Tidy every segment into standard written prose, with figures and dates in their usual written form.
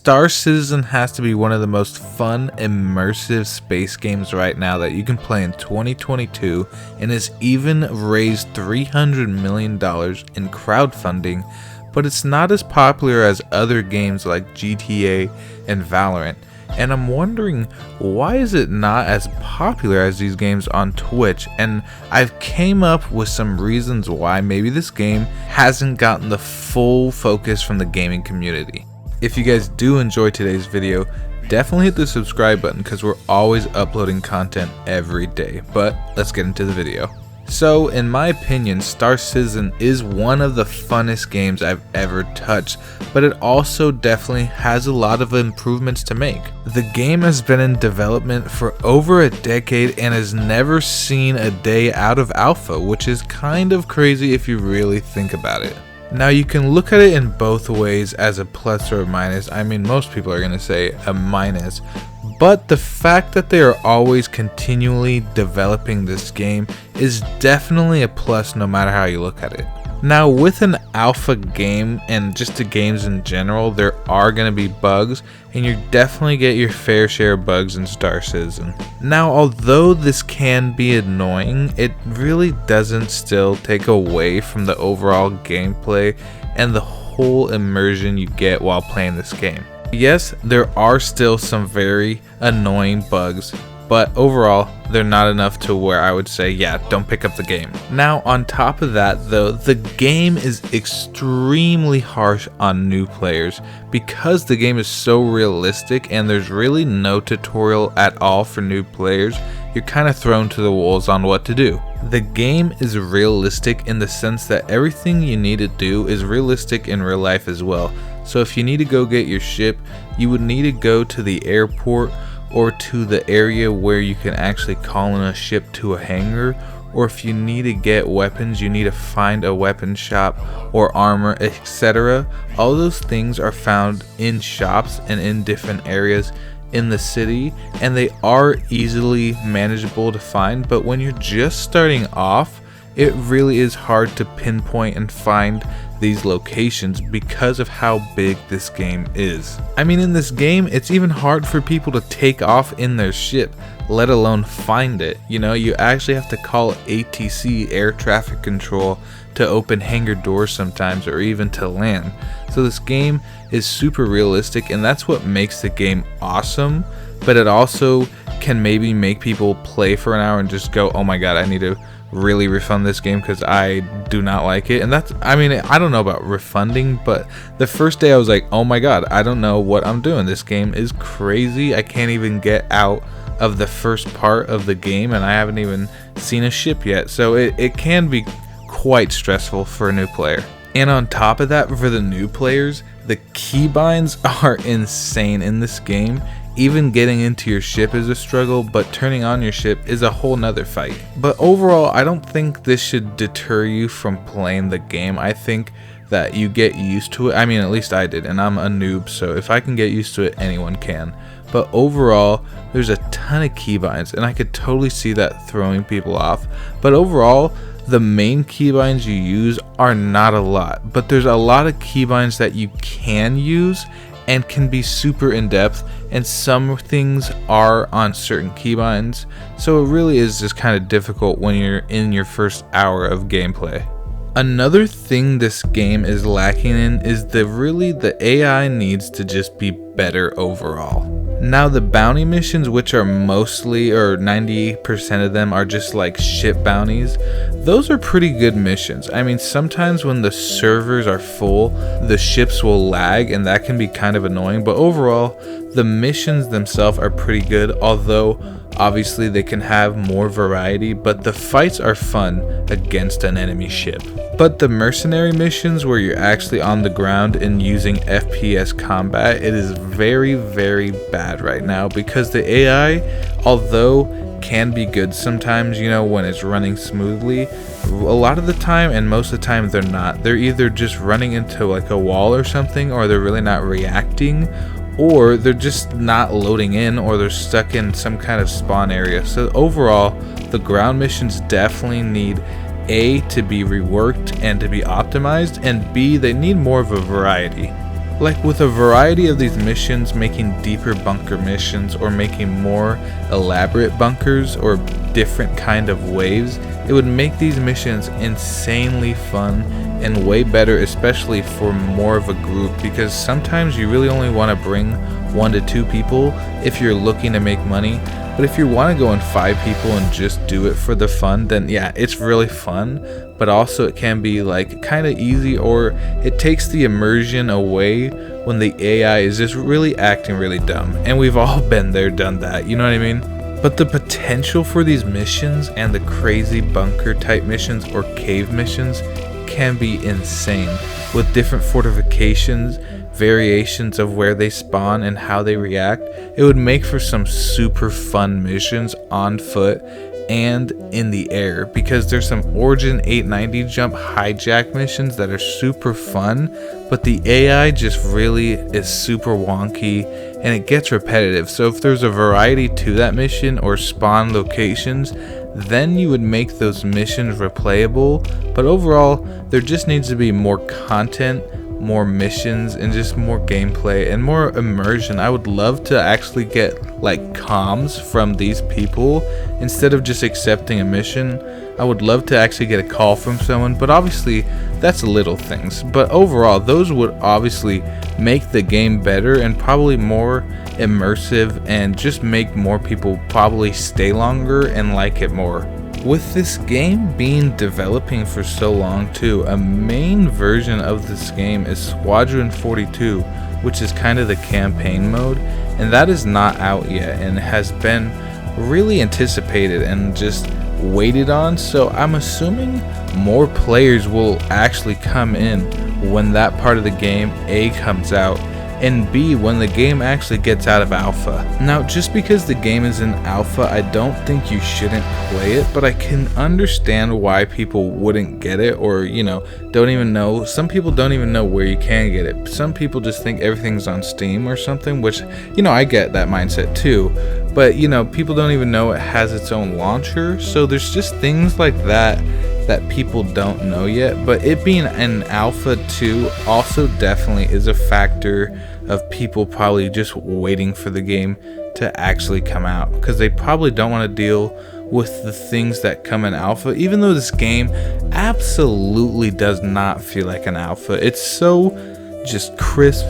Star Citizen has to be one of the most fun, immersive space games right now that you can play in 2022, and has even raised $300 million in crowdfunding, but it's not as popular as other games like GTA and Valorant. And I'm wondering, why is it not as popular as these games on Twitch? And I've came up with some reasons why maybe this game hasn't gotten the full focus from the gaming community. If you guys do enjoy today's video, definitely hit the subscribe button because we're always uploading content every day. But let's get into the video. So, in my opinion, Star Citizen is one of the funnest games I've ever touched, but it also definitely has a lot of improvements to make. The game has been in development for over a decade and has never seen a day out of alpha, which is kind of crazy if you really think about it. Now, you can look at it in both ways, as a plus or a minus. I mean, most people are going to say a minus, but the fact that they are always continually developing this game is definitely a plus no matter how you look at it. Now, with an alpha game and just the games in general, there are going to be bugs, and you definitely get your fair share of bugs in Star Citizen. Now, although this can be annoying, it really doesn't still take away from the overall gameplay and the whole immersion you get while playing this game. Yes, there are still some very annoying bugs, but overall, they're not enough to where I would say, yeah, don't pick up the game. Now, on top of that though, the game is extremely harsh on new players because the game is so realistic and there's really no tutorial at all for new players. You're kind of thrown to the wolves on what to do. The game is realistic in the sense that everything you need to do is realistic in real life as well. So if you need to go get your ship, you would need to go to the airport or to the area where you can actually call in a ship to a hangar, or if you need to get weapons, you need to find a weapon shop or armor, etc. All those things are found in shops and in different areas in the city, and they are easily manageable to find, but when you're just starting off, it really is hard to pinpoint and find these locations because of how big this game is. I mean, in this game, it's even hard for people to take off in their ship, let alone find it. You know, you actually have to call ATC, air traffic control, to open hangar doors sometimes, or even to land. So this game is super realistic, and that's what makes the game awesome, but it also can maybe make people play for an hour and just go, oh my god, I need to really refund this game because I do not like it. And that's, I mean, I don't know about refunding, but the first day I was like, oh my god, I don't know what I'm doing. This game is crazy. I can't even get out of the first part of the game, and I haven't even seen a ship yet. So it can be quite stressful for a new player. And on top of that, for the new players, the keybinds are insane in this game. Even getting into your ship is a struggle, but turning on your ship is a whole nother fight. But overall, I don't think this should deter you from playing the game. I think that you get used to it. I mean, at least I did, and I'm a noob, so if I can get used to it, anyone can. But overall, there's a ton of keybinds, and I could totally see that throwing people off. But overall, the main keybinds you use are not a lot, but there's a lot of keybinds that you can use and can be super in-depth, and some things are on certain keybinds, so it really is just kind of difficult when you're in your first hour of gameplay. Another thing this game is lacking in is the AI needs to just be better overall. Now, the bounty missions, which are mostly, or 90% of them, are just like ship bounties, those are pretty good missions. I mean, sometimes when the servers are full, the ships will lag, and that can be kind of annoying, but overall, the missions themselves are pretty good, although obviously they can have more variety, but the fights are fun against an enemy ship. But the mercenary missions, where you're actually on the ground and using FPS combat, it is very, very bad right now because the AI, although can be good sometimes, you know, when it's running smoothly, a lot of the time, and most of the time, they're not. They're either just running into like a wall or something, or they're really not reacting, or they're just not loading in, or they're stuck in some kind of spawn area. So overall, the ground missions definitely need A, to be reworked and to be optimized, and B, they need more of a variety. Like with a variety of these missions, making deeper bunker missions or making more elaborate bunkers or different kind of waves, it would make these missions insanely fun and way better, especially for more of a group, because sometimes you really only want to bring 1 to 2 people if you're looking to make money. But if you want to go in 5 people and just do it for the fun, then yeah, it's really fun, but also it can be like kind of easy, or it takes the immersion away when the AI is just really acting really dumb. And we've all been there, done that, you know what I mean? But the potential for these missions and the crazy bunker type missions or cave missions can be insane, with different fortifications, variations of where they spawn and how they react. It would make for some super fun missions on foot and in the air, because there's some Origin 890 jump hijack missions that are super fun, but the AI just really is super wonky and it gets repetitive. So if there's a variety to that mission or spawn locations, then you would make those missions replayable. But overall, there just needs to be more content, more missions, and just more gameplay and more immersion. I would love to actually get like comms from these people instead of just accepting a mission. I would love to actually get a call from someone, but obviously that's little things. But overall, those would obviously make the game better and probably more immersive, and just make more people probably stay longer and like it more. With this game being developing for so long too, a main version of this game is Squadron 42, which is kind of the campaign mode, and that is not out yet and has been really anticipated and just waited on. So I'm assuming more players will actually come in when that part of the game A comes out, and B, when the game actually gets out of alpha. Now, just because the game is in alpha, I don't think you shouldn't play it, but I can understand why people wouldn't get it, or, you know, don't even know. Some people don't even know where you can get it. Some people just think everything's on Steam or something, which, you know, I get that mindset too. But, you know, people don't even know it has its own launcher, so there's just things like that people don't know yet. But it being an alpha too also definitely is a factor of people probably just waiting for the game to actually come out, because they probably don't want to deal with the things that come in alpha, even though this game absolutely does not feel like an alpha. It's so just crisp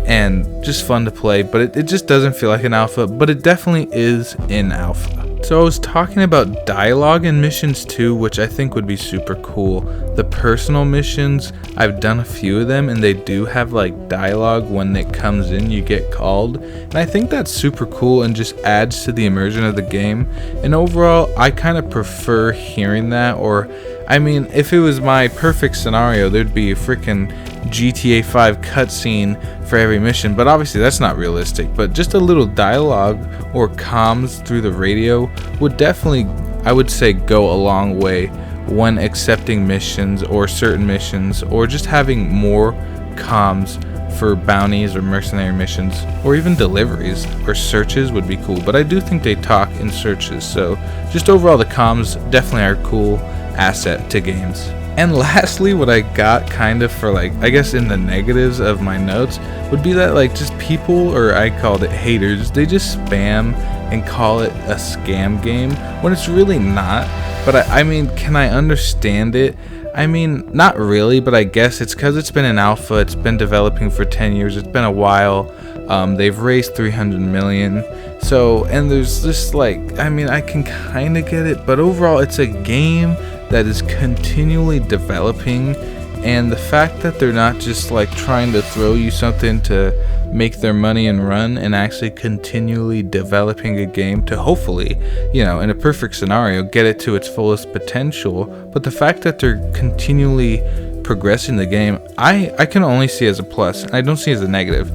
and just fun to play, but it just doesn't feel like an alpha, but it definitely is in alpha. So I was talking about dialogue in missions too, which I think would be super cool. The personal missions, I've done a few of them, and they do have like dialogue when it comes in, you get called, and I think that's super cool and just adds to the immersion of the game. And overall, I kind of prefer hearing that, or I mean, if it was my perfect scenario, there'd be a freaking GTA 5 cutscene for every mission, but obviously that's not realistic. But just a little dialogue or comms through the radio would definitely, I would say, go a long way when accepting missions or certain missions, or just having more comms for bounties or mercenary missions, or even deliveries or searches would be cool. But I do think they talk in searches, so just overall the comms definitely are a cool asset to games. And lastly, what I got kind of for like, I guess in the negatives of my notes, would be that like just people, or I called it haters, they just spam and call it a scam game when it's really not. But I mean, can I understand it? I mean, not really, but I guess it's because it's been in alpha, it's been developing for 10 years, it's been a while. They've raised 300 million. So, and there's just like, I mean, I can kind of get it, but overall it's a game that is continually developing, and the fact that they're not just like trying to throw you something to make their money and run, and actually continually developing a game to hopefully, you know, in a perfect scenario, get it to its fullest potential. But the fact that they're continually progressing the game, I can only see as a plus, and I don't see as a negative.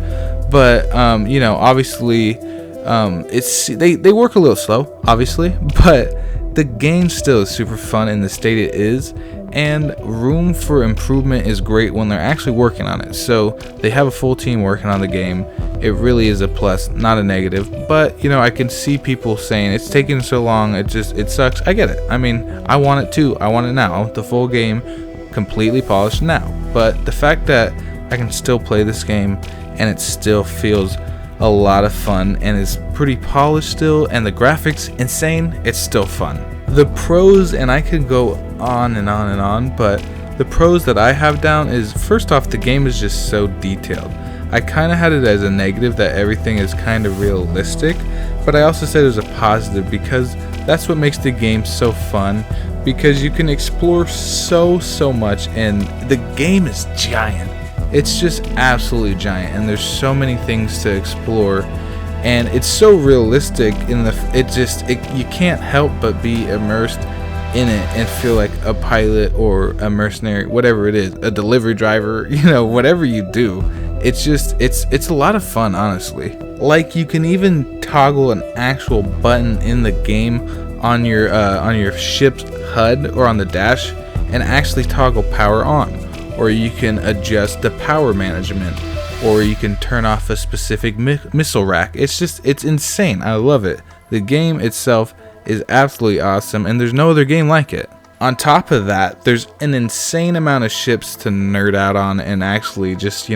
But you know, obviously it's they work a little slow, obviously, but the game still is super fun in the state it is, and room for improvement is great when they're actually working on it. So they have a full team working on the game. It really is a plus, not a negative. But you know, I can see people saying it's taking so long, it sucks. I get it. I mean, I want it too. I want it now. I want the full game completely polished now. But the fact that I can still play this game and it still feels a lot of fun and is pretty polished still, and the graphics insane. It's still fun. The pros, and I could go on and on and on, but the pros that I have down is, first off, the game is just so detailed. I kind of had it as a negative that everything is kind of realistic, but I also said it was a positive because that's what makes the game so fun, because you can explore so much, and the game is giant. It's just absolutely giant, and there's so many things to explore, and it's so realistic in you can't help but be immersed in it and feel like a pilot or a mercenary, whatever it is, a delivery driver, whatever you do. It's a lot of fun, honestly. Like, you can even toggle an actual button in the game on your ship's HUD or on the dash and actually toggle power on, or you can adjust the power management, or you can turn off a specific missile rack. It's insane. I love it. The game itself is absolutely awesome, and there's no other game like it. On top of that, there's an insane amount of ships to nerd out on and actually just,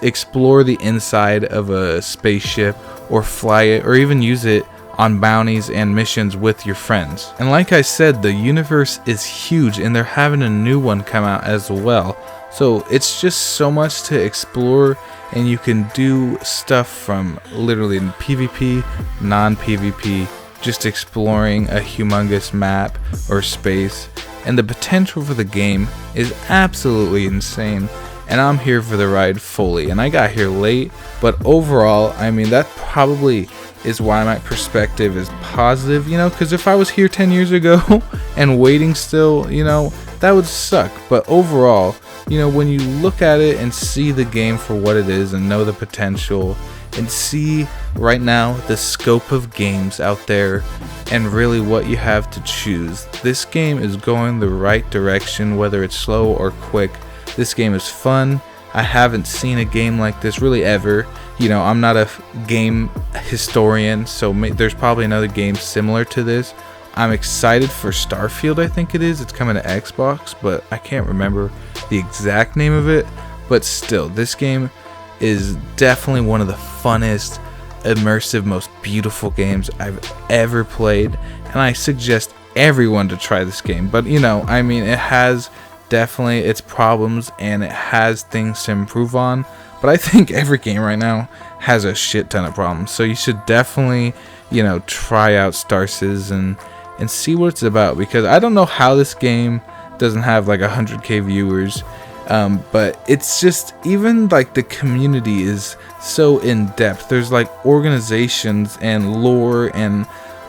explore the inside of a spaceship, or fly it, or even use it on bounties and missions with your friends. And like I said, the universe is huge, and they're having a new one come out as well. So it's just so much to explore, and you can do stuff from literally PvP, non-PvP, just exploring a humongous map or space, and the potential for the game is absolutely insane, and I'm here for the ride fully. And I got here late, but overall, I mean, that probably is why my perspective is positive, because if I was here 10 years ago and waiting still, that would suck. But overall, when you look at it and see the game for what it is and know the potential, and see right now the scope of games out there and really what you have to choose, this game is going the right direction, whether it's slow or quick. This game is fun. I haven't seen a game like this really ever. I'm not a game historian, so there's probably another game similar to this. I'm excited for Starfield, I think it is. It's coming to Xbox, but I can't remember the exact name of it. But still, this game is definitely one of the funnest, immersive, most beautiful games I've ever played, and I suggest everyone to try this game. But it has definitely its problems, and it has things to improve on, but I think every game right now has a shit ton of problems. So you should definitely try out Starsiz and see what it's about, because I don't know how this game doesn't have like 100k viewers. But it's just, even like the community is so in depth. There's like organizations and lore and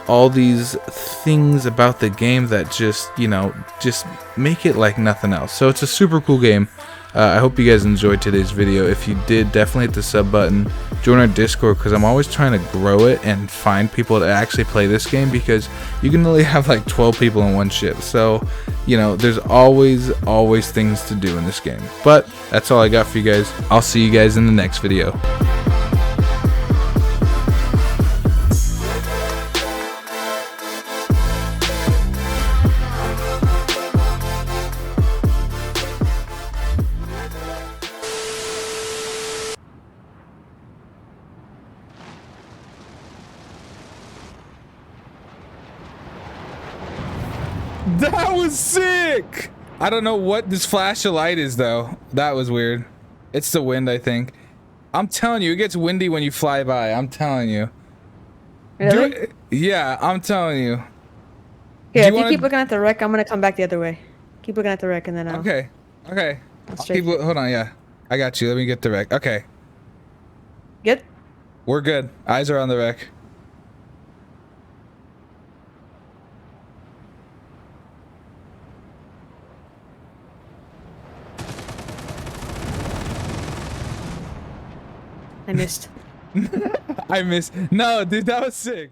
all these things about the game that just make it like nothing else. So it's a super cool game. I hope you guys enjoyed today's video. If you did, definitely hit the sub button. Join our Discord, because I'm always trying to grow it and find people to actually play this game, because you can only have like 12 people in one ship. So, there's always things to do in this game. But that's all I got for you guys. I'll see you guys in the next video. That was sick! I don't know what this flash of light is, though. That was weird. It's the wind, I think. I'm telling you, it gets windy when you fly by. I'm telling you. Really? Yeah, I'm telling you. Yeah, if you keep looking at the wreck, I'm gonna come back the other way. Keep looking at the wreck, and then I'll... Okay. Hold on, yeah. I got you. Let me get the wreck. Okay. Good? We're good. Eyes are on the wreck. I missed. I missed. No, dude, that was sick.